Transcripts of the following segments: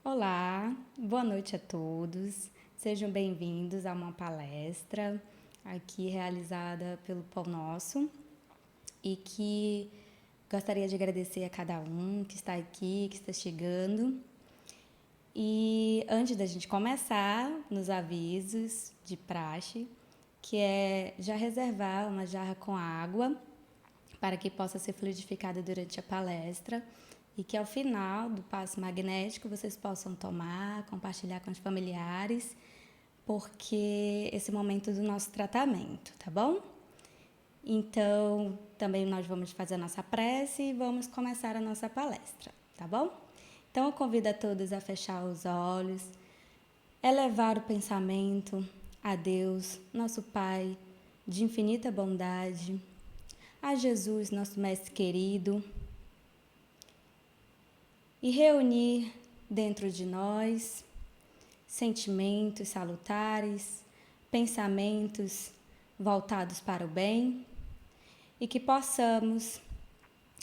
Olá, boa noite a todos. Sejam bem-vindos a uma palestra aqui realizada pelo Pão Nosso e que gostaria de agradecer a cada um que está aqui, que está chegando. E antes da gente começar, nos avisos de praxe, que é já reservar uma jarra com água para que possa ser fluidificada durante a palestra e que ao final do passe magnético vocês possam tomar, compartilhar com os familiares, porque esse é o momento do nosso tratamento, tá bom? Então, também nós vamos fazer a nossa prece e vamos começar a nossa palestra, tá bom? Então, eu convido a todos a fechar os olhos, elevar o pensamento a Deus, nosso Pai, de infinita bondade, a Jesus, nosso Mestre querido, e reunir dentro de nós sentimentos salutares, pensamentos voltados para o bem e que possamos,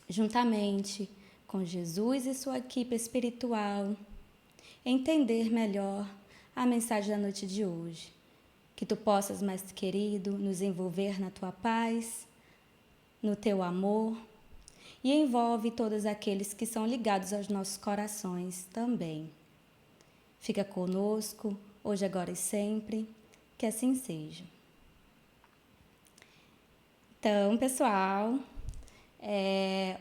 juntamente com Jesus e sua equipe espiritual, entender melhor a mensagem da noite de hoje. Que tu possas, Mestre querido, nos envolver na tua paz, no teu amor, e envolve todos aqueles que são ligados aos nossos corações também. Fica conosco, hoje, agora e sempre, que assim seja. Então, pessoal,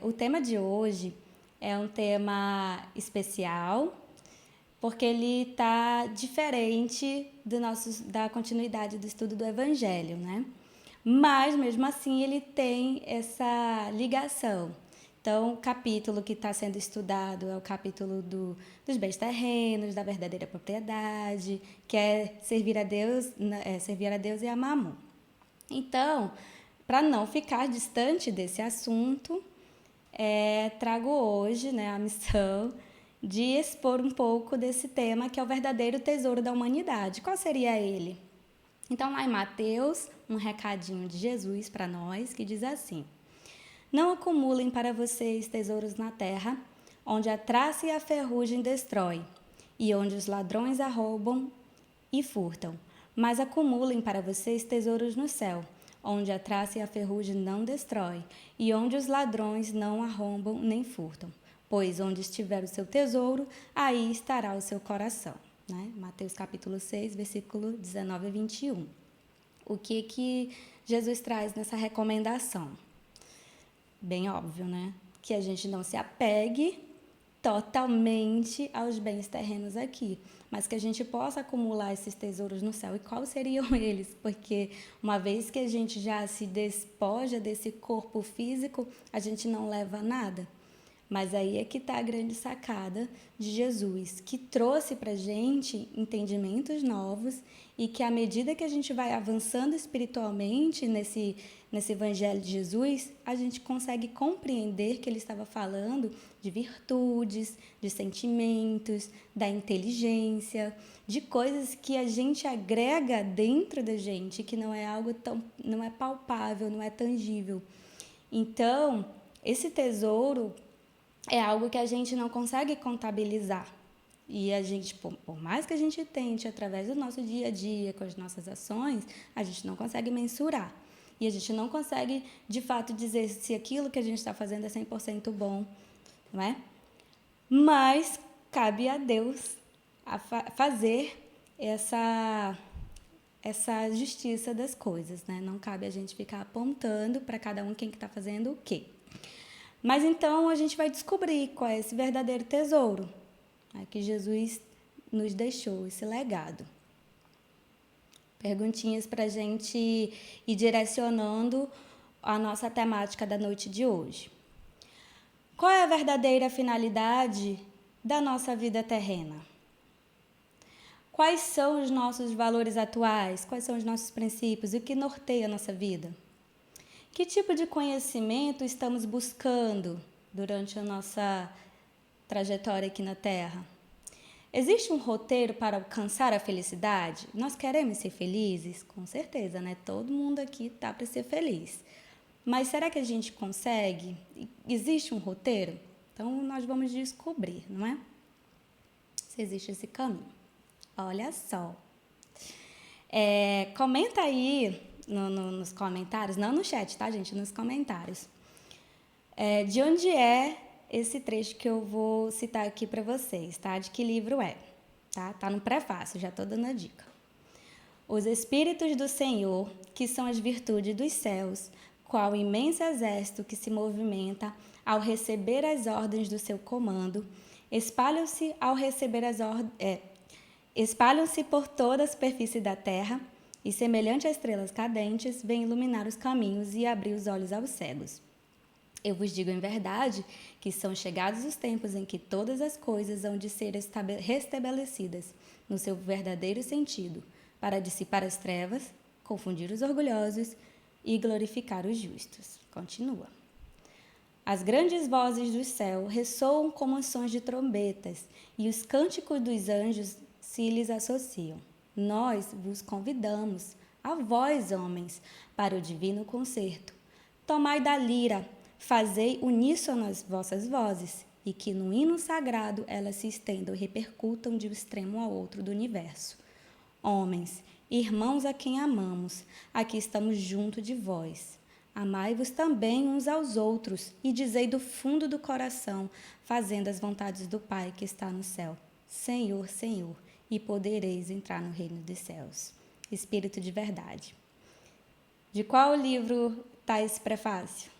o tema de hoje é um tema especial, porque ele está diferente da continuidade do estudo do Evangelho, né? Mas, mesmo assim, ele tem essa ligação. Então, o capítulo que está sendo estudado é o capítulo dos bens terrenos, da verdadeira propriedade, que é servir a Deus e a Mamon. Então, para não ficar distante desse assunto, trago hoje, a missão de expor um pouco desse tema, que é o verdadeiro tesouro da humanidade. Qual seria ele? Então, lá em Mateus, um recadinho de Jesus para nós, que diz assim: não acumulem para vocês tesouros na terra, onde a traça e a ferrugem destrói, e onde os ladrões arrombam e furtam. Mas acumulem para vocês tesouros no céu, onde a traça e a ferrugem não destrói, e onde os ladrões não arrombam nem furtam. Pois onde estiver o seu tesouro, aí estará o seu coração. Mateus capítulo 6, versículo 19 a 21. O que Jesus traz nessa recomendação? Bem óbvio, que a gente não se apegue totalmente aos bens terrenos aqui, mas que a gente possa acumular esses tesouros no céu. E quais seriam eles? Porque uma vez que a gente já se despoja desse corpo físico, a gente não leva nada. Mas aí é que está a grande sacada de Jesus, que trouxe para a gente entendimentos novos e que à medida que a gente vai avançando espiritualmente nesse Evangelho de Jesus, a gente consegue compreender que ele estava falando de virtudes, de sentimentos, da inteligência, de coisas que a gente agrega dentro da gente, que não é algo não é palpável, não é tangível. Então, esse tesouro é algo que a gente não consegue contabilizar. E a gente, por mais que a gente tente, através do nosso dia a dia, com as nossas ações, a gente não consegue mensurar. E a gente não consegue, de fato, dizer se aquilo que a gente está fazendo é 100% bom, não é? Mas cabe a Deus fazer essa justiça das coisas, né? Não cabe a gente ficar apontando para cada um quem que está fazendo o quê. Mas então a gente vai descobrir qual é esse verdadeiro tesouro, que Jesus nos deixou, esse legado. Perguntinhas para a gente ir direcionando a nossa temática da noite de hoje. Qual é a verdadeira finalidade da nossa vida terrena? Quais são os nossos valores atuais? Quais são os nossos princípios? O que norteia a nossa vida? Que tipo de conhecimento estamos buscando durante a nossa trajetória aqui na Terra? Existe um roteiro para alcançar a felicidade? Nós queremos ser felizes? Com certeza, Todo mundo aqui está para ser feliz. Mas será que a gente consegue? Existe um roteiro? Então, nós vamos descobrir, não é? se existe esse caminho. Olha só. Comenta aí nos comentários, não no chat, tá, gente? Nos comentários. De onde é esse trecho que eu vou citar aqui para vocês, tá? De que livro é, tá? Tá no prefácio, já tô dando a dica. Os Espíritos do Senhor, que são as virtudes dos céus, qual imenso exército que se movimenta ao receber as ordens do seu comando, espalham-se por toda a superfície da terra e, semelhante a estrelas cadentes, vêm iluminar os caminhos e abrir os olhos aos cegos. Eu vos digo em verdade que são chegados os tempos em que todas as coisas hão de ser restabelecidas no seu verdadeiro sentido, para dissipar as trevas, confundir os orgulhosos e glorificar os justos. Continua. As grandes vozes do céu ressoam como sons de trombetas, e os cânticos dos anjos se lhes associam. Nós vos convidamos, a vós, homens, para o divino concerto. Tomai da lira, fazei uníssono as vossas vozes, e que no hino sagrado elas se estendam e repercutam de um extremo ao outro do universo. Homens, irmãos a quem amamos, aqui estamos junto de vós. Amai-vos também uns aos outros e dizei do fundo do coração, fazendo as vontades do Pai que está no céu. Senhor, Senhor, e podereis entrar no reino dos céus. Espírito de verdade. De qual livro está esse prefácio?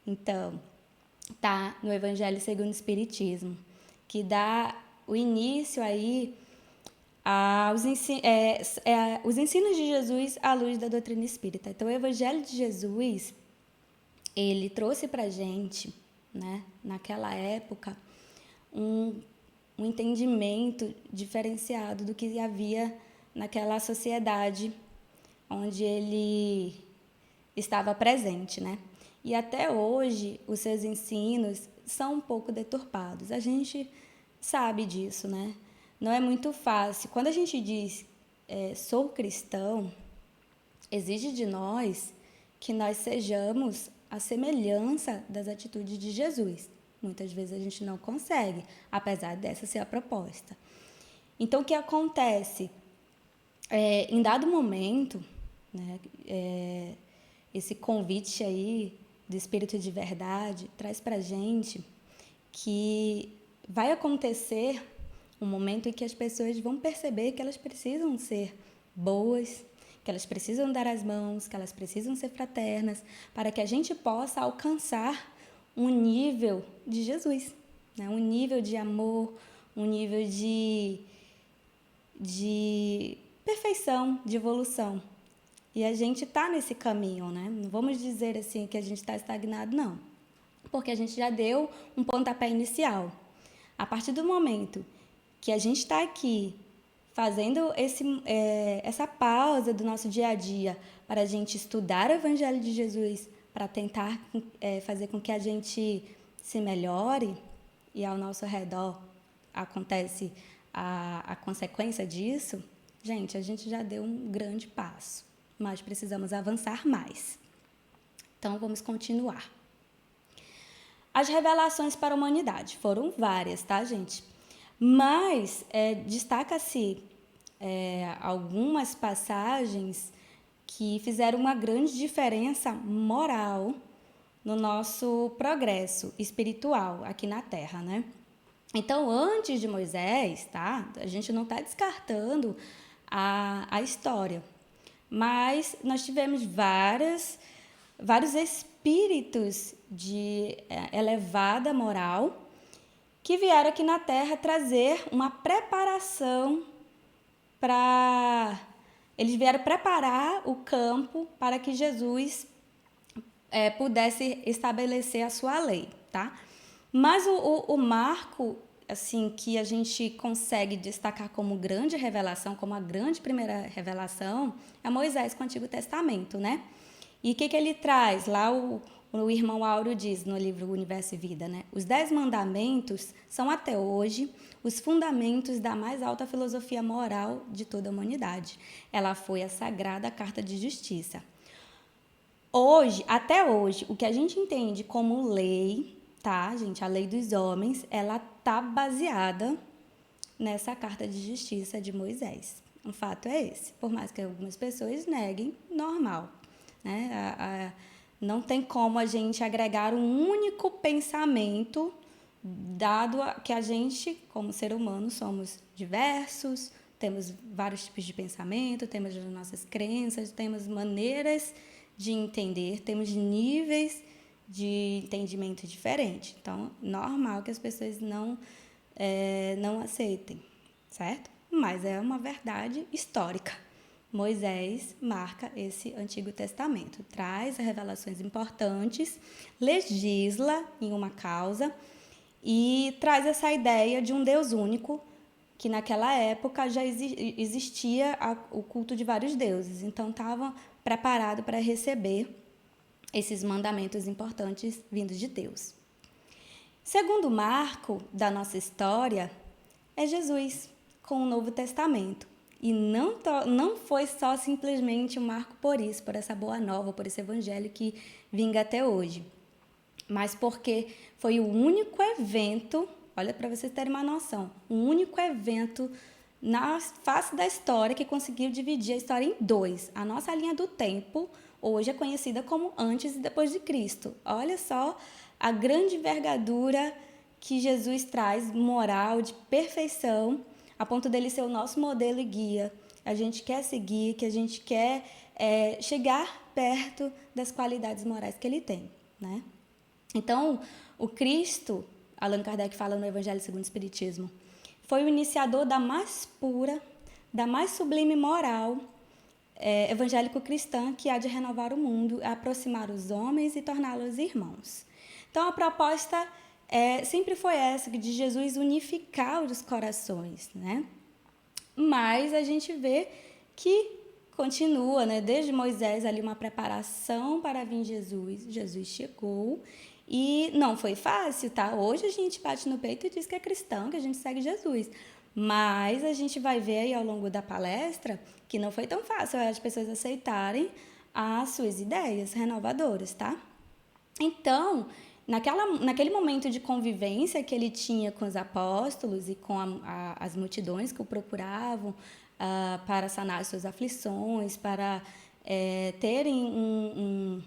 Então, está no Evangelho segundo o Espiritismo, que dá o início aí os ensinos de Jesus à luz da doutrina espírita. Então, o Evangelho de Jesus, ele trouxe para a gente, né, naquela época, um entendimento diferenciado do que havia naquela sociedade onde ele estava presente, né? E até hoje, os seus ensinos são um pouco deturpados. A gente sabe disso, né? Não é muito fácil. Quando a gente diz sou cristão, exige de nós que nós sejamos a semelhança das atitudes de Jesus. Muitas vezes a gente não consegue, apesar dessa ser a proposta. Então, o que acontece? Em dado momento, né, esse convite aí do Espírito de Verdade traz para a gente que vai acontecer um momento em que as pessoas vão perceber que elas precisam ser boas, que elas precisam dar as mãos, que elas precisam ser fraternas, para que a gente possa alcançar um nível de Jesus, né? Um nível de amor, um nível de perfeição, de evolução. E a gente está nesse caminho, né? Não vamos dizer assim que a gente está estagnado, não, porque a gente já deu um pontapé inicial. A partir do momento que a gente está aqui fazendo essa pausa do nosso dia a dia para a gente estudar o Evangelho de Jesus, para tentar fazer com que a gente se melhore, e ao nosso redor acontece a consequência disso, gente, a gente já deu um grande passo, mas precisamos avançar mais. Então, vamos continuar. As revelações para a humanidade foram várias, tá, gente? Mas destaca-se algumas passagens que fizeram uma grande diferença moral no nosso progresso espiritual aqui na Terra, né? Então, antes de Moisés, tá? A gente não está descartando a história, mas nós tivemos vários espíritos de elevada moral que vieram aqui na Terra trazer uma preparação Eles vieram preparar o campo para que Jesus pudesse estabelecer a sua lei, tá? Mas o marco, assim, que a gente consegue destacar como grande revelação, como a grande primeira revelação, é Moisés com o Antigo Testamento, né? E o que ele traz? Lá o irmão Áureo diz no livro Universo e Vida, né? Os 10 mandamentos são até hoje os fundamentos da mais alta filosofia moral de toda a humanidade. Ela foi a sagrada carta de justiça. Até hoje, o que a gente entende como lei tá, gente? A lei dos homens, ela tá baseada nessa carta de justiça de Moisés. O fato é esse. Por mais que algumas pessoas neguem, normal, né? Não tem como a gente agregar um único pensamento, dado que a gente, como ser humano, somos diversos, temos vários tipos de pensamento, temos as nossas crenças, temos maneiras de entender, temos níveis de entendimento diferentes. Então, normal que as pessoas não aceitem, certo? Mas é uma verdade histórica. Moisés marca esse Antigo Testamento, traz revelações importantes, legisla em uma causa e traz essa ideia de um Deus único, que naquela época já existia o culto de vários deuses, então estavam preparados para receber esses mandamentos importantes vindos de Deus. Segundo marco da nossa história é Jesus, com o Novo Testamento. E não foi só simplesmente um marco por isso, por essa boa nova, por esse evangelho que vinga até hoje, mas porque foi o único evento, olha para vocês terem uma noção, o único evento na face da história que conseguiu dividir a história em dois. A nossa linha do tempo hoje é conhecida como antes e depois de Cristo. Olha só a grande envergadura que Jesus traz, moral, de perfeição, a ponto dele ser o nosso modelo e guia. A gente quer seguir, que a gente quer chegar perto das qualidades morais que ele tem, né? Então, o Cristo, Allan Kardec fala no Evangelho segundo o Espiritismo, foi o iniciador da mais pura, da mais sublime moral evangélico-cristã que há de renovar o mundo, aproximar os homens e torná-los irmãos. Então, a proposta sempre foi essa, de Jesus unificar os corações, né? Mas a gente vê que continua, né? Desde Moisés ali uma preparação para vir Jesus. Jesus chegou e não foi fácil, tá? Hoje a gente bate no peito e diz que é cristão, que a gente segue Jesus. Mas a gente vai ver aí ao longo da palestra que não foi tão fácil as pessoas aceitarem as suas ideias renovadoras, tá? Então, naquele momento de convivência que ele tinha com os apóstolos e com as multidões que o procuravam para sanar as suas aflições, para terem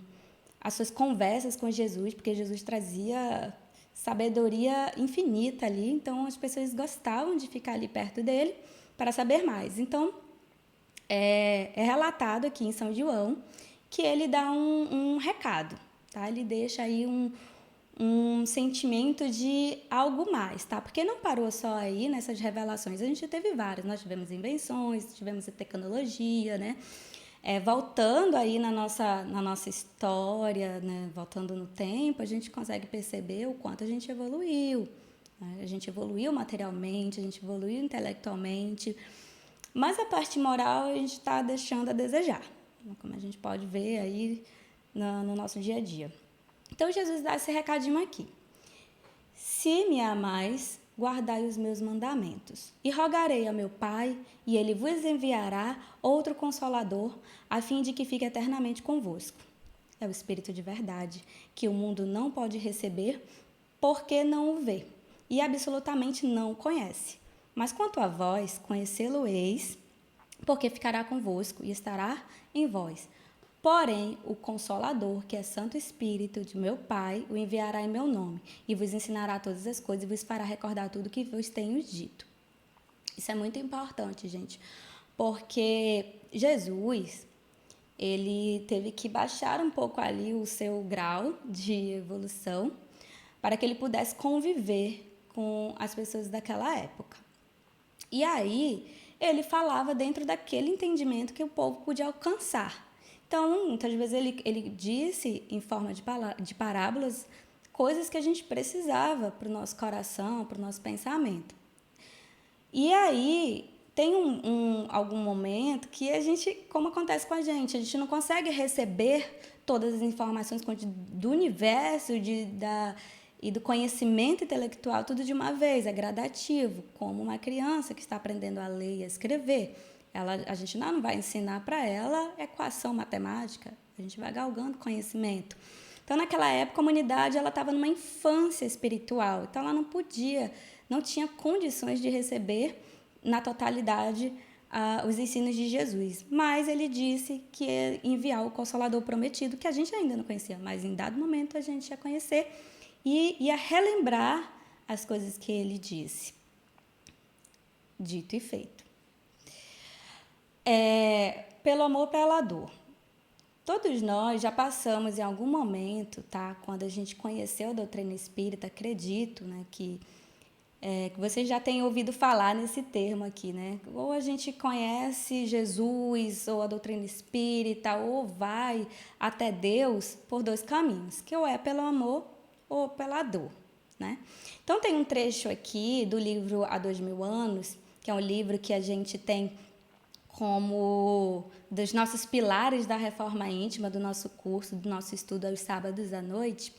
as suas conversas com Jesus, porque Jesus trazia sabedoria infinita ali, então as pessoas gostavam de ficar ali perto dele para saber mais. Então, é relatado aqui em São João que ele dá um recado, tá? Ele deixa aí um sentimento de algo mais, tá? Porque não parou só aí nessas revelações, a gente teve várias, nós tivemos invenções, tivemos a tecnologia, né? Voltando aí na nossa história, né? Voltando no tempo, a gente consegue perceber o quanto a gente evoluiu, né? A gente evoluiu materialmente, a gente evoluiu intelectualmente, mas a parte moral a gente está deixando a desejar, como a gente pode ver aí no nosso dia a dia. Então, Jesus dá esse recadinho aqui. Se me amais, guardai os meus mandamentos. E rogarei a meu Pai, e ele vos enviará outro Consolador, a fim de que fique eternamente convosco. É o Espírito de verdade, que o mundo não pode receber, porque não o vê, e absolutamente não o conhece. Mas quanto a vós, conhecê-lo-eis, porque ficará convosco e estará em vós. Porém, o Consolador, que é Santo Espírito de meu Pai, o enviará em meu nome, e vos ensinará todas as coisas e vos fará recordar tudo o que vos tenho dito. Isso é muito importante, gente, porque Jesus, ele teve que baixar um pouco ali o seu grau de evolução para que ele pudesse conviver com as pessoas daquela época. E aí, ele falava dentro daquele entendimento que o povo podia alcançar. Então, muitas vezes ele disse, em forma de parábolas, coisas que a gente precisava para o nosso coração, para o nosso pensamento. E aí, tem algum momento que a gente, como acontece com a gente não consegue receber todas as informações do universo e do conhecimento intelectual tudo de uma vez, é gradativo, como uma criança que está aprendendo a ler e a escrever. A gente não vai ensinar para ela equação matemática, a gente vai galgando conhecimento. Então, naquela época, a humanidade estava numa infância espiritual, então ela não tinha condições de receber na totalidade os ensinos de Jesus. Mas ele disse que ia enviar o Consolador prometido, que a gente ainda não conhecia, mas em dado momento a gente ia conhecer e ia relembrar as coisas que ele disse. Dito e feito. Pelo amor, pela dor. Todos nós já passamos em algum momento, tá? Quando a gente conheceu a doutrina espírita, acredito, né, que vocês já têm ouvido falar nesse termo aqui, né? Ou a gente conhece Jesus, ou a doutrina espírita, ou vai até Deus por dois caminhos, que ou é pelo amor ou pela dor, né? Então, tem um trecho aqui do livro Há 2000 Anos, que é um livro que a gente tem como dos nossos pilares da reforma íntima, do nosso curso, do nosso estudo aos sábados à noite,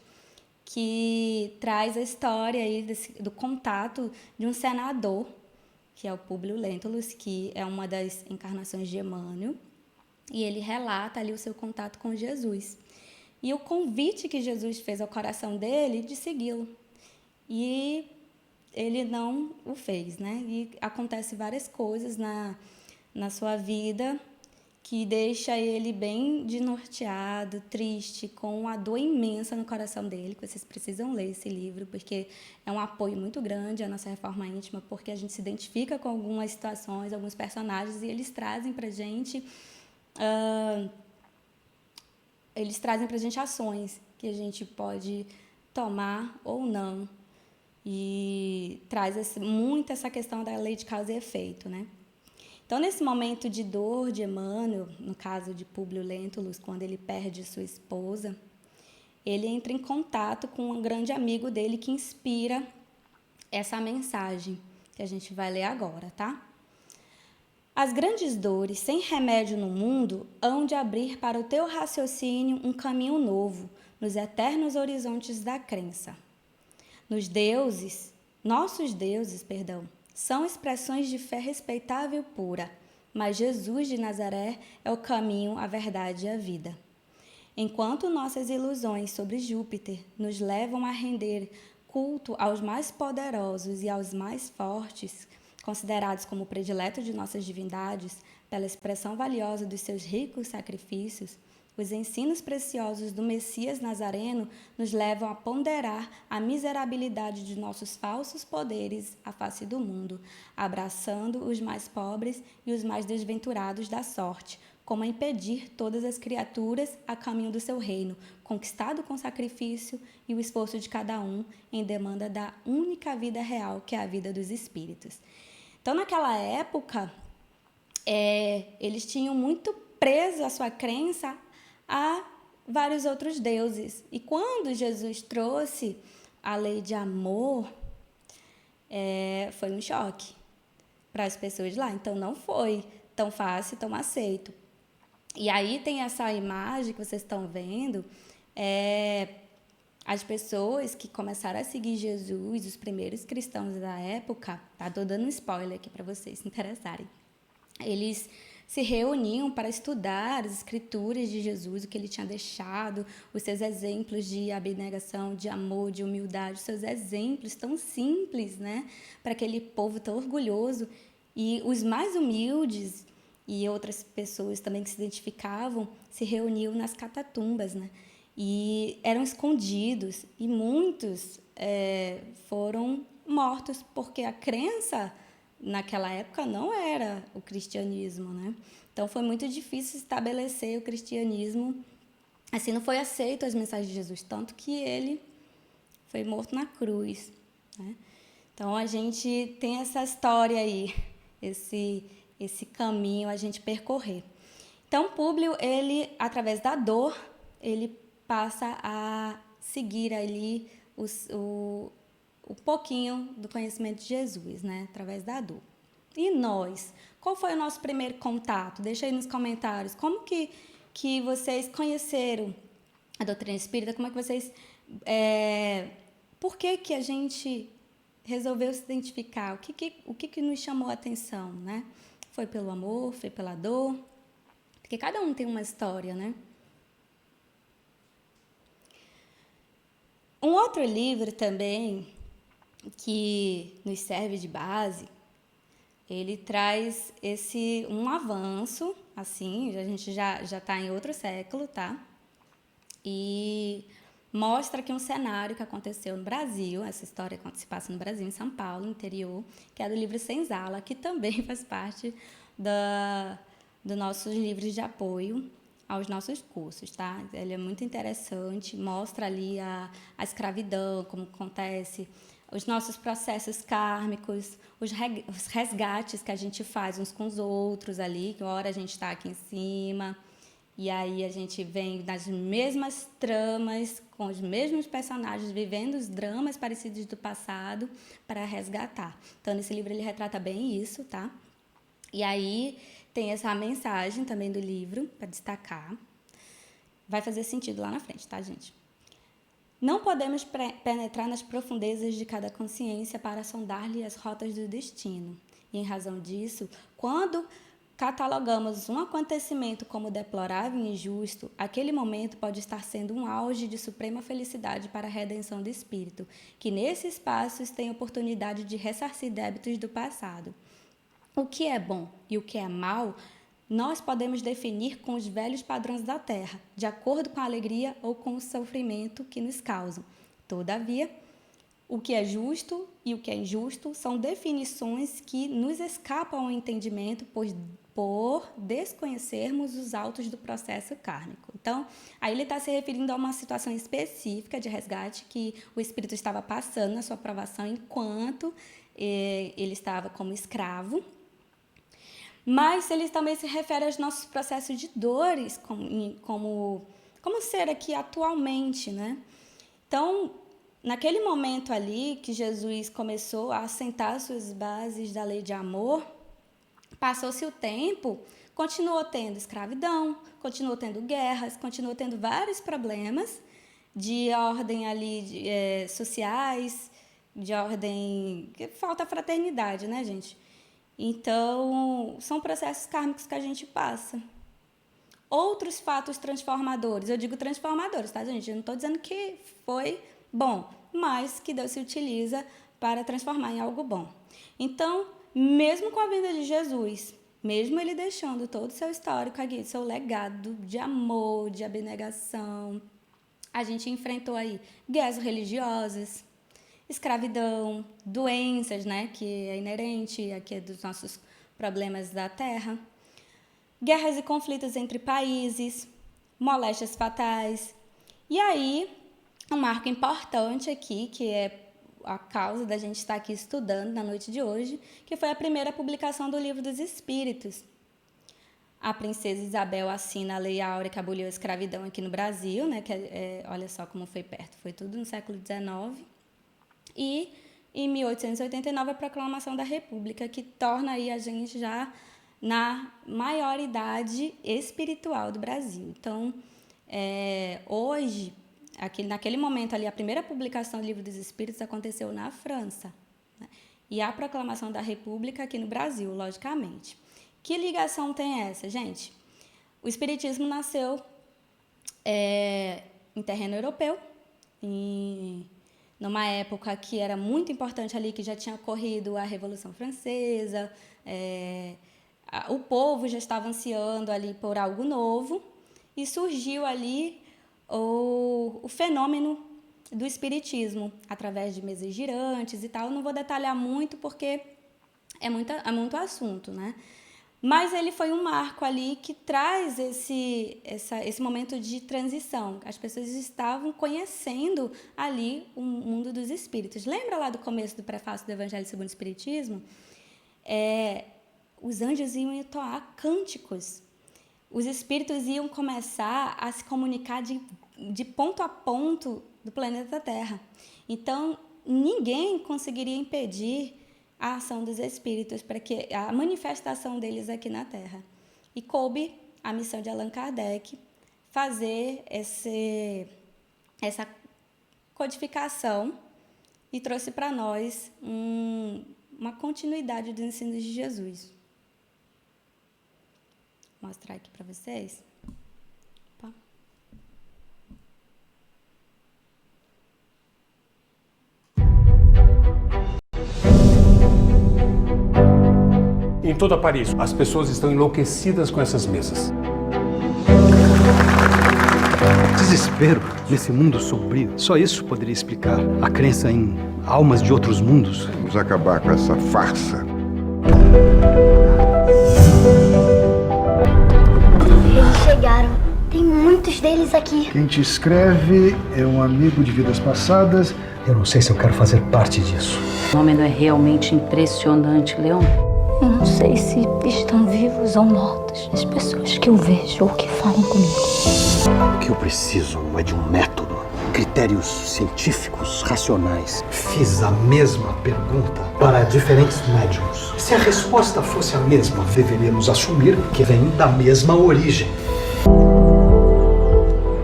que traz a história aí do contato de um senador, que é o Públio Lentulus, que é uma das encarnações de Emmanuel, e ele relata ali o seu contato com Jesus. E o convite que Jesus fez ao coração dele de segui-lo. E ele não o fez, né? E acontece várias coisas na sua vida que deixa ele bem desnorteado, triste, com uma dor imensa no coração dele, que vocês precisam ler esse livro, porque é um apoio muito grande à nossa reforma íntima, porque a gente se identifica com algumas situações, alguns personagens, e eles trazem pra gente ações que a gente pode tomar ou não, e traz muito essa questão da lei de causa e efeito, né? Então, nesse momento de dor de Emmanuel, no caso de Públio Lentulus, quando ele perde sua esposa, ele entra em contato com um grande amigo dele que inspira essa mensagem que a gente vai ler agora, tá? As grandes dores sem remédio no mundo hão de abrir para o teu raciocínio um caminho novo nos eternos horizontes da crença. Nossos deuses, são expressões de fé respeitável e pura, mas Jesus de Nazaré é o caminho, a verdade e a vida. Enquanto nossas ilusões sobre Júpiter nos levam a render culto aos mais poderosos e aos mais fortes, considerados como prediletos de nossas divindades, pela expressão valiosa dos seus ricos sacrifícios, os ensinos preciosos do Messias Nazareno nos levam a ponderar a miserabilidade de nossos falsos poderes à face do mundo, abraçando os mais pobres e os mais desventurados da sorte, como a impedir todas as criaturas a caminho do seu reino, conquistado com sacrifício e o esforço de cada um em demanda da única vida real, que é a vida dos espíritos. Então, naquela época, eles tinham muito preso a sua crença a vários outros deuses. E quando Jesus trouxe a lei de amor, foi um choque para as pessoas lá. Então, não foi tão fácil, tão aceito. E aí tem essa imagem que vocês estão vendo, as pessoas que começaram a seguir Jesus, os primeiros cristãos da época, tá? Tô dando um spoiler aqui para vocês se interessarem. Eles se reuniam para estudar as escrituras de Jesus, o que ele tinha deixado, os seus exemplos de abnegação, de amor, de humildade, os seus exemplos tão simples, né, para aquele povo tão orgulhoso. E os mais humildes e outras pessoas também que se identificavam se reuniam nas catatumbas, né, e eram escondidos, e muitos foram mortos, porque a crença naquela época não era o cristianismo, né? Então foi muito difícil estabelecer o cristianismo, assim, não foi aceito as mensagens de Jesus, tanto que ele foi morto na cruz, né? Então a gente tem essa história aí, esse caminho a gente percorrer. Então Públio, ele, através da dor, ele passa a seguir ali um pouquinho do conhecimento de Jesus, né? Através da dor. E nós? Qual foi o nosso primeiro contato? Deixa aí nos comentários. Como que vocês conheceram a doutrina espírita? Como é que vocês... por que a gente resolveu se identificar? O que nos chamou a atenção, né? Foi pelo amor? Foi pela dor? Porque cada um tem uma história, né? Um outro livro também que nos serve de base, ele traz um avanço, assim, a gente já está em outro século, tá? E mostra que um cenário que aconteceu no Brasil, essa história se passa no Brasil, em São Paulo, no interior, que é do livro Senzala, que também faz parte dos nossos livros de apoio aos nossos cursos, tá? Ele é muito interessante, mostra ali a escravidão, como acontece, os nossos processos kármicos, os resgates que a gente faz uns com os outros ali, que uma hora a gente está aqui em cima, e aí a gente vem nas mesmas tramas, com os mesmos personagens, vivendo os dramas parecidos do passado para resgatar. Então, nesse livro ele retrata bem isso, tá? E aí tem essa mensagem também do livro para destacar. Vai fazer sentido lá na frente, tá, gente? Não podemos penetrar nas profundezas de cada consciência para sondar-lhe as rotas do destino. E, em razão disso, quando catalogamos um acontecimento como deplorável e injusto, aquele momento pode estar sendo um auge de suprema felicidade para a redenção do espírito, que nesses espaços tem oportunidade de ressarcir débitos do passado. O que é bom e o que é mal, nós podemos definir com os velhos padrões da Terra, de acordo com a alegria ou com o sofrimento que nos causam. Todavia, o que é justo e o que é injusto são definições que nos escapam ao entendimento por desconhecermos os autos do processo kármico. Então, aí ele está se referindo a uma situação específica de resgate que o espírito estava passando na sua provação enquanto ele estava como escravo. Mas ele também se refere aos nossos processos de dores como ser aqui atualmente, né? Então, naquele momento ali que Jesus começou a assentar suas bases da lei de amor, passou-se o tempo, continuou tendo escravidão, continuou tendo guerras, continuou tendo vários problemas de ordem ali sociais, de ordem... Falta fraternidade, né, gente? Então, são processos kármicos que a gente passa. Outros fatos transformadores, eu digo transformadores, tá, gente? Eu não estou dizendo que foi bom, mas que Deus se utiliza para transformar em algo bom. Então, mesmo com a vinda de Jesus, mesmo ele deixando todo o seu histórico aqui, seu legado de amor, de abnegação, a gente enfrentou aí guerras religiosas, escravidão, doenças, né, que é inerente aqui dos nossos problemas da Terra, guerras e conflitos entre países, moléstias fatais. E aí, um marco importante aqui, que é a causa da gente estar aqui estudando na noite de hoje, que foi a primeira publicação do Livro dos Espíritos. A princesa Isabel assina a Lei Áurea que aboliu a escravidão aqui no Brasil, né, que olha só como foi perto, foi tudo no século XIX. E, em 1889, a Proclamação da República, que torna aí a gente já na maioridade espiritual do Brasil. Então, hoje, naquele momento ali, a primeira publicação do Livro dos Espíritos aconteceu na França, né? E a Proclamação da República aqui no Brasil, logicamente. Que ligação tem essa, gente? O Espiritismo nasceu em terreno europeu, numa época que era muito importante ali, que já tinha ocorrido a Revolução Francesa, o povo já estava ansiando ali por algo novo, e surgiu ali o fenômeno do espiritismo, através de mesas girantes e tal. Eu não vou detalhar muito, porque é muito assunto, né? Mas ele foi um marco ali que traz esse momento de transição. As pessoas estavam conhecendo ali o mundo dos espíritos. Lembra lá do começo do prefácio do Evangelho segundo o Espiritismo? Os anjos iam entoar cânticos. Os espíritos iam começar a se comunicar de ponto a ponto do planeta Terra. Então, ninguém conseguiria impedir a ação dos espíritos, para que a manifestação deles aqui na Terra. E coube a missão de Allan Kardec fazer essa codificação e trouxe para nós uma continuidade dos ensinos de Jesus. Vou mostrar aqui para vocês. Opa. Em toda Paris, as pessoas estão enlouquecidas com essas mesas. Desespero nesse mundo sombrio. Só isso poderia explicar a crença em almas de outros mundos. Vamos acabar com essa farsa. Eles chegaram. Tem muitos deles aqui. Quem te escreve é um amigo de vidas passadas. Eu não sei se eu quero fazer parte disso. O fenômeno é realmente impressionante, Leon. Eu não sei se estão vivos ou mortos. As pessoas que eu vejo ou que falam comigo. O que eu preciso é de um método, critérios científicos, racionais. Fiz a mesma pergunta para diferentes médiums. Se a resposta fosse a mesma, deveríamos assumir que vem da mesma origem.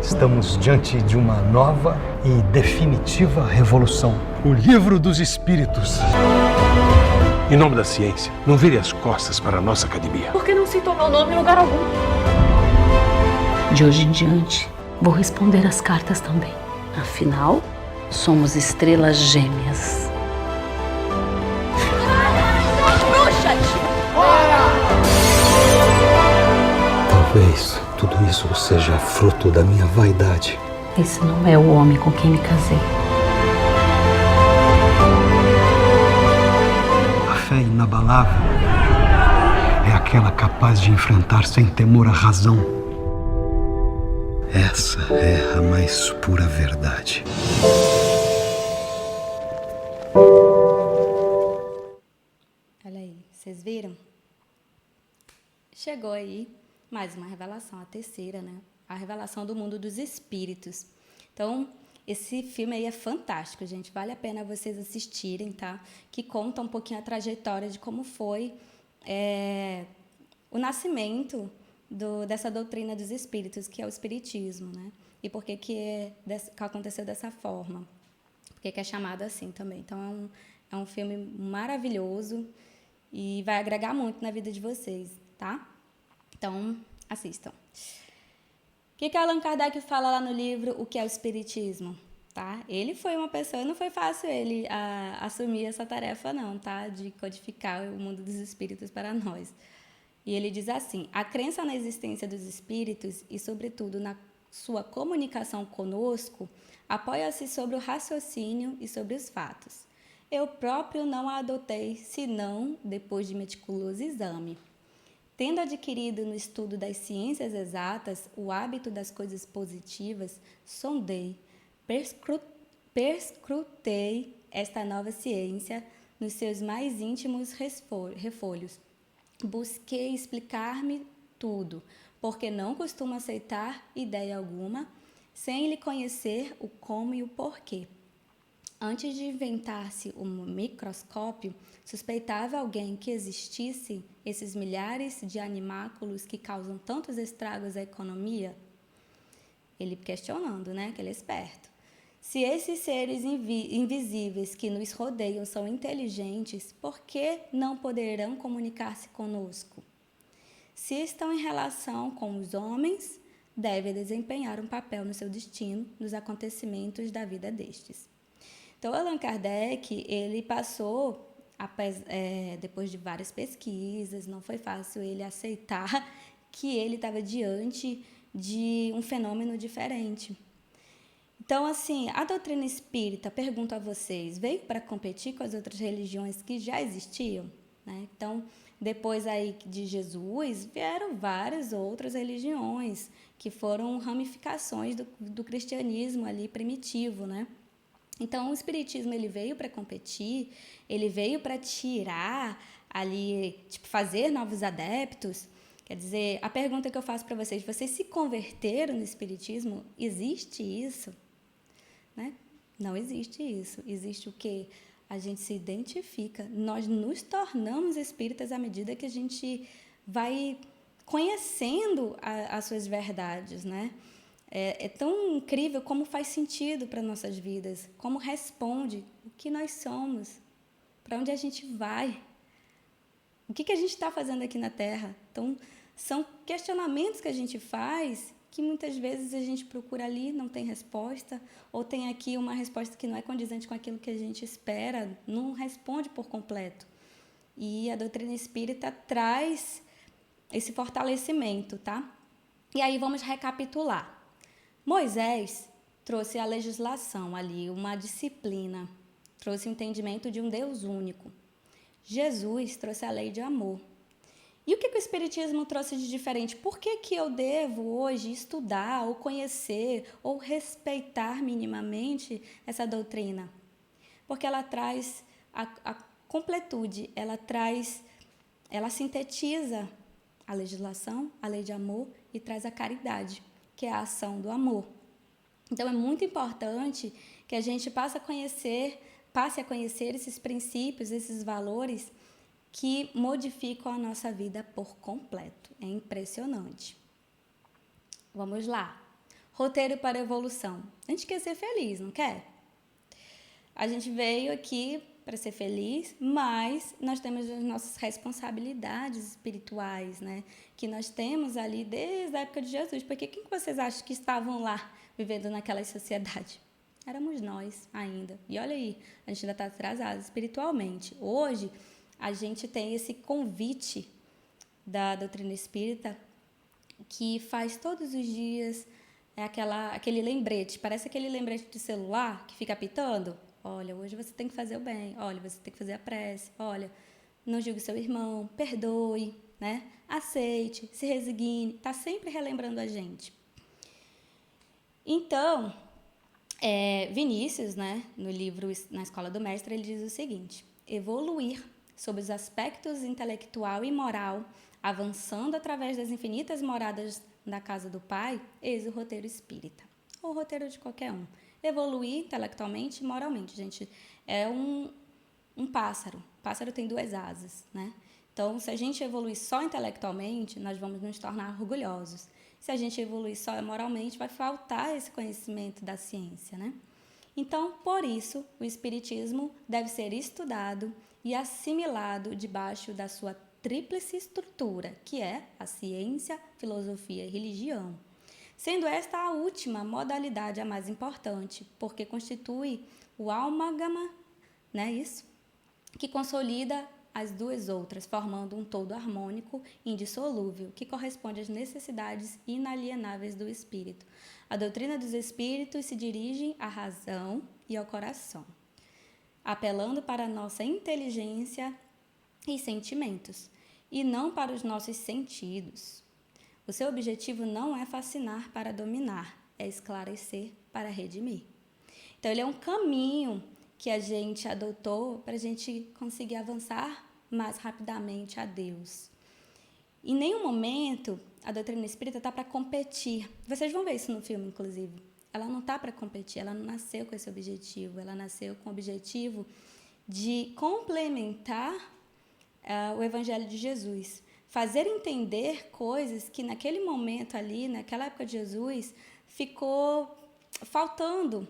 Estamos diante de uma nova e definitiva revolução. O Livro dos Espíritos. Em nome da ciência, não vire as costas para a nossa academia. Por que não citou meu nome em lugar algum? De hoje em diante, vou responder as cartas também. Afinal, somos estrelas gêmeas. Talvez tudo isso seja fruto da minha vaidade. Esse não é o homem com quem me casei. A fé inabalável é aquela capaz de enfrentar sem temor a razão. Essa é a mais pura verdade. Olha aí, vocês viram? Chegou aí mais uma revelação, a terceira, né? A revelação do mundo dos espíritos. Então, esse filme aí é fantástico, gente. Vale a pena vocês assistirem, tá? Que conta um pouquinho a trajetória de como foi o nascimento dessa doutrina dos espíritos, que é o espiritismo, né? E por que que aconteceu dessa forma. Por que é chamado assim também. Então, é um filme maravilhoso e vai agregar muito na vida de vocês, tá? Então, assistam. O que Allan Kardec fala lá no livro O que é o Espiritismo? Tá? Ele foi uma pessoa, não foi fácil ele assumir essa tarefa não, tá? De codificar o mundo dos espíritos para nós. E ele diz assim: a crença na existência dos espíritos e, sobretudo, na sua comunicação conosco, apoia-se sobre o raciocínio e sobre os fatos. Eu próprio não a adotei, senão depois de meticuloso exame. Tendo adquirido no estudo das ciências exatas o hábito das coisas positivas, sondei, perscrutei esta nova ciência nos seus mais íntimos refolhos. Busquei explicar-me tudo, porque não costumo aceitar ideia alguma, sem lhe conhecer o como e o porquê. Antes de inventar-se o microscópio, suspeitava alguém que existissem esses milhares de animáculos que causam tantos estragos à economia? Ele questionando, né, que ele é esperto. Se esses seres invisíveis que nos rodeiam são inteligentes, por que não poderão comunicar-se conosco? Se estão em relação com os homens, devem desempenhar um papel no seu destino, nos acontecimentos da vida destes. Então, Allan Kardec, ele passou, depois de várias pesquisas, não foi fácil ele aceitar que ele estava diante de um fenômeno diferente. Então, assim, a doutrina espírita, pergunto a vocês, veio para competir com as outras religiões que já existiam? Né? Então, depois aí de Jesus, vieram várias outras religiões que foram ramificações do cristianismo ali primitivo, né? Então, o espiritismo ele veio para competir, ele veio para tirar ali, fazer novos adeptos. Quer dizer, a pergunta que eu faço para vocês se converteram no espiritismo? Existe isso? Né? Não existe isso. Existe o quê? A gente se identifica. Nós nos tornamos espíritas à medida que a gente vai conhecendo as suas verdades, né? É tão incrível como faz sentido para nossas vidas, como responde o que nós somos, para onde a gente vai, o que a gente está fazendo aqui na Terra. Então, são questionamentos que a gente faz que muitas vezes a gente procura ali, não tem resposta, ou tem aqui uma resposta que não é condizente com aquilo que a gente espera, não responde por completo. E a doutrina espírita traz esse fortalecimento, tá? E aí vamos recapitular. Moisés trouxe a legislação ali, uma disciplina, trouxe o entendimento de um Deus único. Jesus trouxe a lei de amor. E o que o Espiritismo trouxe de diferente? Por que eu devo hoje estudar, ou conhecer, ou respeitar minimamente essa doutrina? Porque ela traz a completude, ela sintetiza a legislação, a lei de amor, e traz a caridade, que é a ação do amor. Então, é muito importante que a gente passe a conhecer esses princípios, esses valores que modificam a nossa vida por completo. É impressionante. Vamos lá. Roteiro para a evolução. A gente quer ser feliz, não quer? A gente veio aqui para ser feliz, mas nós temos as nossas responsabilidades espirituais, né? Que nós temos ali desde a época de Jesus. Porque quem que vocês acham que estavam lá vivendo naquela sociedade? Éramos nós ainda. E olha aí, a gente ainda está atrasado espiritualmente. Hoje, a gente tem esse convite da doutrina espírita que faz todos os dias aquele lembrete. Parece aquele lembrete de celular que fica apitando. Olha, hoje você tem que fazer o bem. Olha, você tem que fazer a prece. Olha, não julgue seu irmão, perdoe, né? Aceite, se resigne. Está sempre relembrando a gente. Então, Vinícius, né, no livro Na Escola do Mestre, ele diz o seguinte: evoluir sob os aspectos intelectual e moral, avançando através das infinitas moradas da casa do Pai, eis o roteiro espírita, ou o roteiro de qualquer um. Evoluir intelectualmente e moralmente, gente, é um pássaro. O pássaro tem 2 asas, né? Então, se a gente evoluir só intelectualmente, nós vamos nos tornar orgulhosos. Se a gente evoluir só moralmente, vai faltar esse conhecimento da ciência, né? Então, por isso, o Espiritismo deve ser estudado e assimilado debaixo da sua tríplice estrutura, que é a ciência, filosofia e religião. Sendo esta a última modalidade a mais importante, porque constitui o amálgama, né, isso? Que consolida as 2 outras, formando um todo harmônico e indissolúvel, que corresponde às necessidades inalienáveis do espírito. A doutrina dos espíritos se dirige à razão e ao coração, apelando para a nossa inteligência e sentimentos, e não para os nossos sentidos. O seu objetivo não é fascinar para dominar, é esclarecer para redimir. Então, ele é um caminho que a gente adotou para a gente conseguir avançar mais rapidamente a Deus. Em nenhum momento a doutrina espírita está para competir. Vocês vão ver isso no filme, inclusive. Ela não está para competir, ela não nasceu com esse objetivo, ela nasceu com o objetivo de complementar o Evangelho de Jesus. Fazer entender coisas que naquele momento ali, naquela época de Jesus, ficou faltando.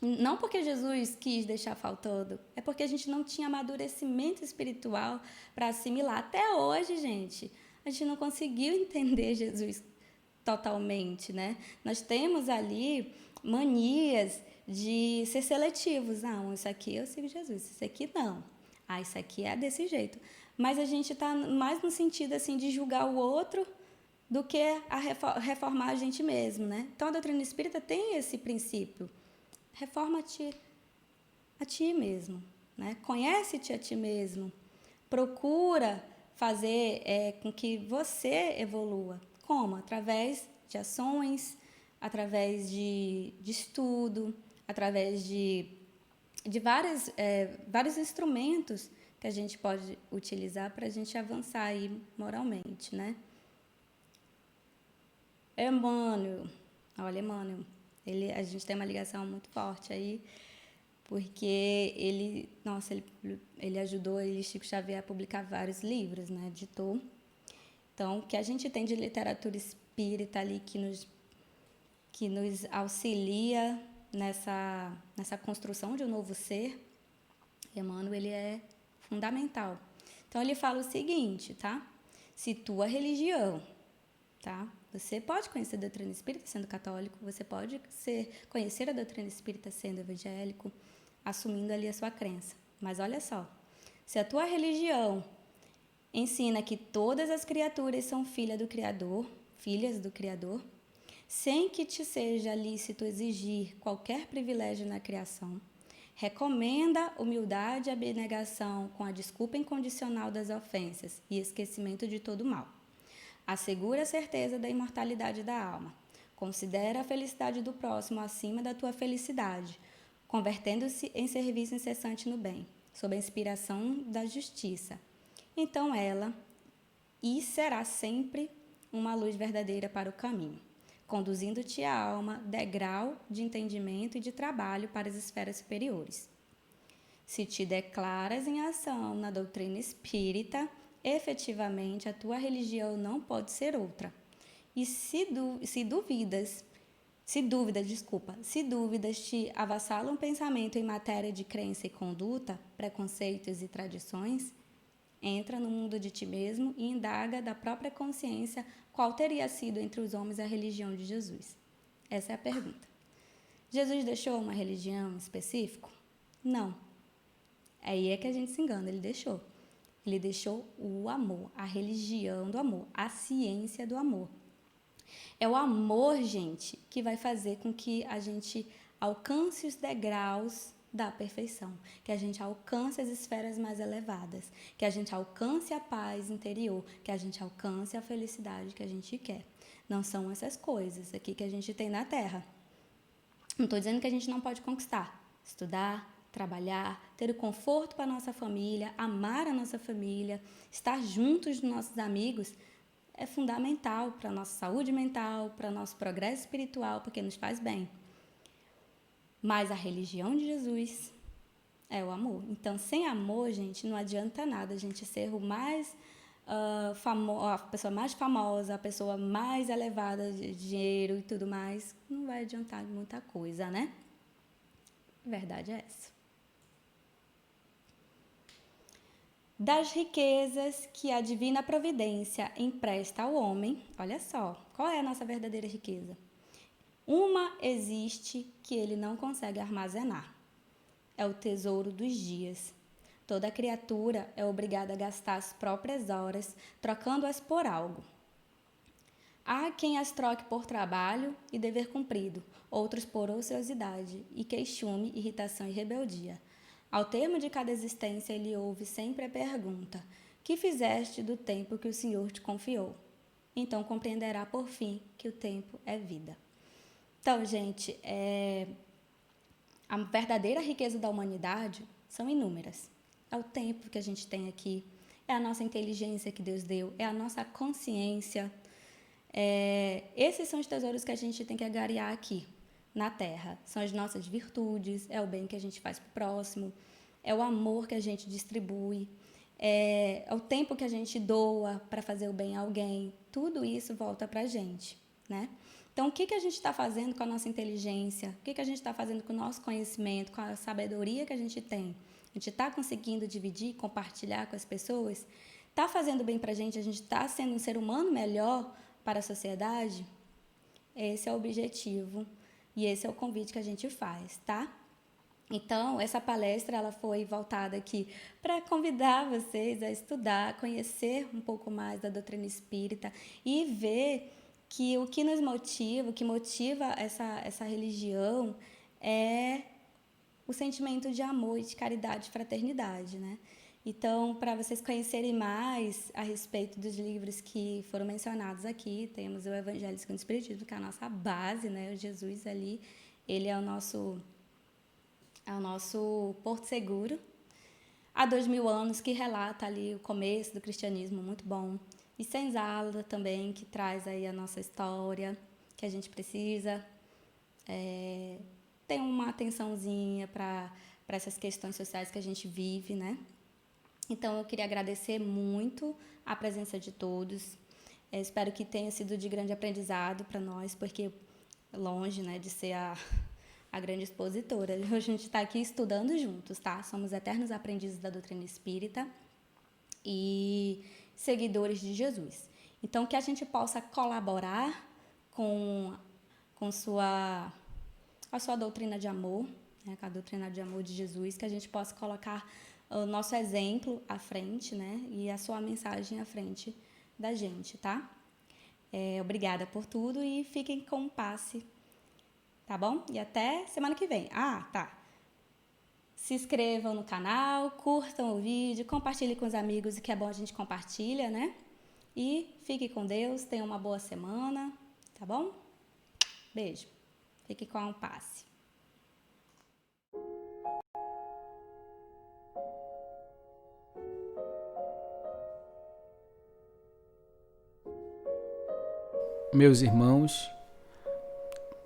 Não porque Jesus quis deixar faltando, é porque a gente não tinha amadurecimento espiritual para assimilar. Até hoje, gente, a gente não conseguiu entender Jesus totalmente, né? Nós temos ali manias de ser seletivos. Não, isso aqui eu sigo Jesus, isso aqui não. Isso aqui é desse jeito. Mas a gente está mais no sentido assim, de julgar o outro do que a reformar a gente mesmo, né? Então, a doutrina espírita tem esse princípio. Reforma-te a ti mesmo, né? Conhece-te a ti mesmo. Procura fazer com que você evolua. Como? Através de ações, através de estudo, através de vários instrumentos que a gente pode utilizar para a gente avançar aí moralmente, né? Emmanuel, a gente tem uma ligação muito forte aí, porque ele ajudou Chico Xavier a publicar vários livros, né? Editou. Então, o que a gente tem de literatura espírita ali que nos auxilia nessa construção de um novo ser, Emmanuel, ele é fundamental. Então, ele fala o seguinte, tá? Se tua religião, tá? Você pode conhecer a doutrina espírita sendo católico, você pode conhecer a doutrina espírita sendo evangélico, assumindo ali a sua crença. Mas olha só, se a tua religião ensina que todas as criaturas são filhas do Criador, sem que te seja lícito exigir qualquer privilégio na criação. Recomenda humildade e abnegação com a desculpa incondicional das ofensas e esquecimento de todo mal. Assegura a certeza da imortalidade da alma. Considera a felicidade do próximo acima da tua felicidade, convertendo-se em serviço incessante no bem, sob a inspiração da justiça. Então ela será sempre uma luz verdadeira para o caminho, conduzindo-te a alma degrau de entendimento e de trabalho para as esferas superiores. Se te declaras em ação na doutrina espírita, efetivamente a tua religião não pode ser outra. E se dúvidas te avassalam o pensamento em matéria de crença e conduta, preconceitos e tradições, entra no mundo de ti mesmo e indaga da própria consciência qual teria sido entre os homens a religião de Jesus. Essa é a pergunta. Jesus deixou uma religião específica? Não. Aí é que a gente se engana, ele deixou. Ele deixou o amor, a religião do amor, a ciência do amor. É o amor, gente, que vai fazer com que a gente alcance os degraus da perfeição, que a gente alcance as esferas mais elevadas, que a gente alcance a paz interior, que a gente alcance a felicidade que a gente quer. Não são essas coisas aqui que a gente tem na Terra. Não estou dizendo que a gente não pode conquistar, estudar, trabalhar, ter o conforto para a nossa família, amar a nossa família, estar juntos dos nossos amigos, é fundamental para a nossa saúde mental, para o nosso progresso espiritual, porque nos faz bem. Mas a religião de Jesus é o amor. Então, sem amor, gente, não adianta nada a gente ser o mais a pessoa mais famosa, a pessoa mais elevada de dinheiro e tudo mais. Não vai adiantar muita coisa, né? A verdade é essa. Das riquezas que a divina providência empresta ao homem, olha só, qual é a nossa verdadeira riqueza? Uma existe que ele não consegue armazenar. É o tesouro dos dias. Toda criatura é obrigada a gastar as próprias horas, trocando-as por algo. Há quem as troque por trabalho e dever cumprido, outros por ociosidade e queixume, irritação e rebeldia. Ao termo de cada existência, ele ouve sempre a pergunta: que fizeste do tempo que o Senhor te confiou? Então compreenderá por fim que o tempo é vida. Então, gente, a verdadeira riqueza da humanidade são inúmeras. É o tempo que a gente tem aqui, é a nossa inteligência que Deus deu, é a nossa consciência. Esses são os tesouros que a gente tem que agariar aqui na Terra. São as nossas virtudes, é o bem que a gente faz para o próximo, é o amor que a gente distribui, é o tempo que a gente doa para fazer o bem a alguém. Tudo isso volta para a gente, né? Então, o que a gente está fazendo com a nossa inteligência? O que a gente está fazendo com o nosso conhecimento, com a sabedoria que a gente tem? A gente está conseguindo dividir, compartilhar com as pessoas? Está fazendo bem para a gente está sendo um ser humano melhor para a sociedade? Esse é o objetivo e esse é o convite que a gente faz, tá? Então, essa palestra ela foi voltada aqui para convidar vocês a estudar, conhecer um pouco mais da doutrina espírita e ver que o que nos motiva, o que motiva essa religião é o sentimento de amor e de caridade e fraternidade, né? Então, para vocês conhecerem mais a respeito dos livros que foram mencionados aqui, temos o Evangelho segundo o Espiritismo, que é a nossa base, né? O Jesus ali, ele é o nosso porto seguro. Há 2000 anos, que relata ali o começo do cristianismo, muito bom. E Senzala também, que traz aí a nossa história, que a gente precisa ter uma atençãozinha para essas questões sociais que a gente vive, né? Então, eu queria agradecer muito a presença de todos. Espero que tenha sido de grande aprendizado para nós, porque longe, né, de ser a grande expositora. Hoje a gente está aqui estudando juntos, tá? Somos eternos aprendizes da doutrina espírita e seguidores de Jesus. Então, que a gente possa colaborar com a sua doutrina de amor, né, com a doutrina de amor de Jesus, que a gente possa colocar o nosso exemplo à frente, né? E a sua mensagem à frente da gente, tá? Obrigada por tudo e fiquem com o passe, tá bom? E até semana que vem. Se inscrevam no canal, curtam o vídeo, compartilhem com os amigos, que é bom a gente compartilha, né? E fique com Deus, tenha uma boa semana, tá bom? Beijo. Fique com o passe. Meus irmãos,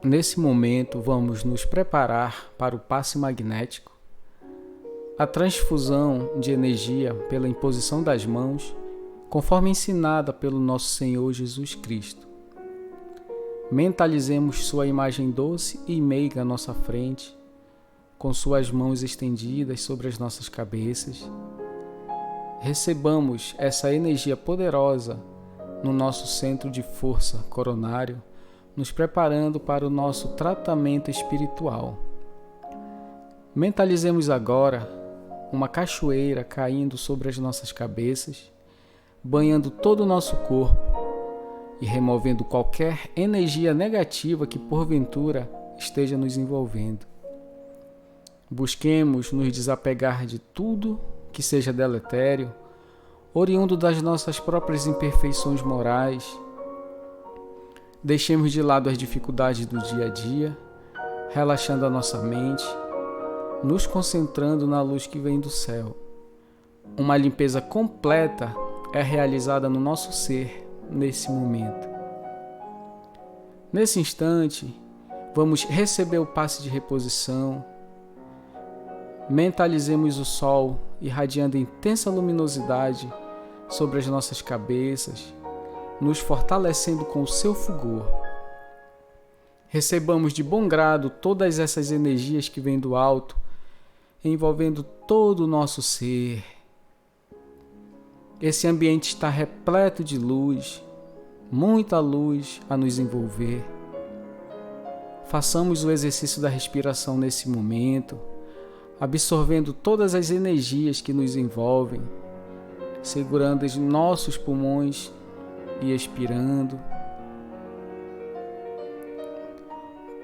nesse momento vamos nos preparar para o passe magnético, a transfusão de energia pela imposição das mãos, conforme ensinada pelo nosso Senhor Jesus Cristo. Mentalizemos sua imagem doce e meiga à nossa frente, com suas mãos estendidas sobre as nossas cabeças. Recebamos essa energia poderosa no nosso centro de força coronário, nos preparando para o nosso tratamento espiritual. Mentalizemos agora uma cachoeira caindo sobre as nossas cabeças, banhando todo o nosso corpo e removendo qualquer energia negativa que porventura esteja nos envolvendo. Busquemos nos desapegar de tudo que seja deletério, oriundo das nossas próprias imperfeições morais. Deixemos de lado as dificuldades do dia a dia, relaxando a nossa mente, nos concentrando na luz que vem do céu. Uma limpeza completa é realizada no nosso ser nesse momento. Nesse instante, vamos receber o passe de reposição. Mentalizemos o sol irradiando intensa luminosidade sobre as nossas cabeças, nos fortalecendo com o seu fulgor. Recebamos de bom grado todas essas energias que vêm do alto, envolvendo todo o nosso ser. Esse ambiente está repleto de luz, muita luz a nos envolver. Façamos o exercício da respiração nesse momento, absorvendo todas as energias que nos envolvem, segurando os nossos pulmões e expirando.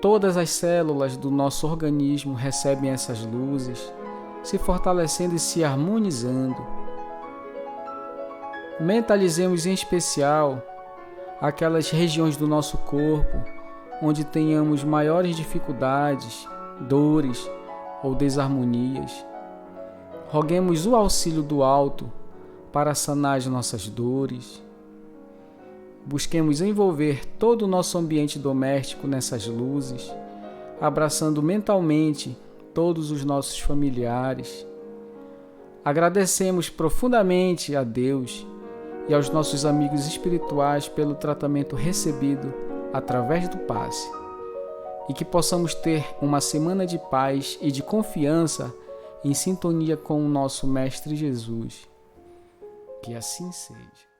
Todas as células do nosso organismo recebem essas luzes, se fortalecendo e se harmonizando. Mentalizemos em especial aquelas regiões do nosso corpo onde tenhamos maiores dificuldades, dores ou desarmonias. Roguemos o auxílio do alto para sanar as nossas dores. Busquemos envolver todo o nosso ambiente doméstico nessas luzes, abraçando mentalmente todos os nossos familiares. Agradecemos profundamente a Deus e aos nossos amigos espirituais pelo tratamento recebido através do passe, e que possamos ter uma semana de paz e de confiança em sintonia com o nosso Mestre Jesus. Que assim seja.